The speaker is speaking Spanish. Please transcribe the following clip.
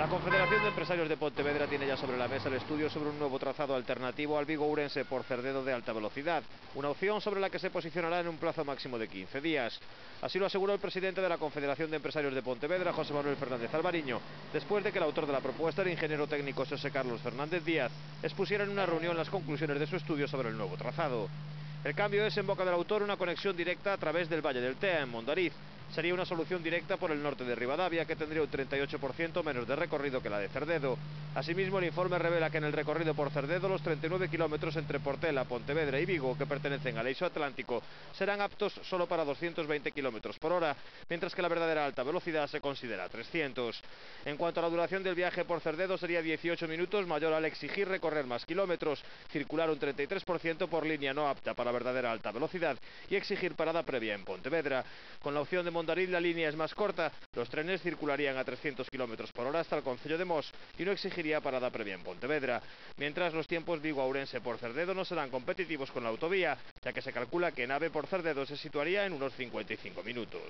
La Confederación de Empresarios de Pontevedra tiene ya sobre la mesa el estudio sobre un nuevo trazado alternativo al Vigo-Ourense por Cerdedo de alta velocidad, una opción sobre la que se posicionará en un plazo máximo de 15 días. Así lo aseguró el presidente de la Confederación de Empresarios de Pontevedra, José Manuel Fernández Alvariño, después de que el autor de la propuesta, el ingeniero técnico José Carlos Fernández Díaz, expusiera en una reunión las conclusiones de su estudio sobre el nuevo trazado. El cambio es, en boca del autor, una conexión directa a través del Valle del Tea, en Mondariz. Sería una solución directa por el norte de Ribadavia, que tendría un 38% menos de recorrido que la de Cerdedo. Asimismo, el informe revela que en el recorrido por Cerdedo, los 39 kilómetros entre Portela, Pontevedra y Vigo, que pertenecen al eixo atlántico, serán aptos solo para 220 kilómetros por hora, mientras que la verdadera alta velocidad se considera 300. En cuanto a la duración del viaje por Cerdedo, sería 18 minutos, mayor al exigir recorrer más kilómetros, circular un 33% por línea no apta para verdadera alta velocidad y exigir parada previa en Pontevedra. Con la opción de Mondariz, la línea es más corta, los trenes circularían a 300 kilómetros por hora hasta el concello de Mos y no exigiría parada previa en Pontevedra, mientras los tiempos Vigo-Ourense por Cerdedo no serán competitivos con la autovía, ya que se calcula que en AVE por Cerdedo se situaría en unos 55 minutos.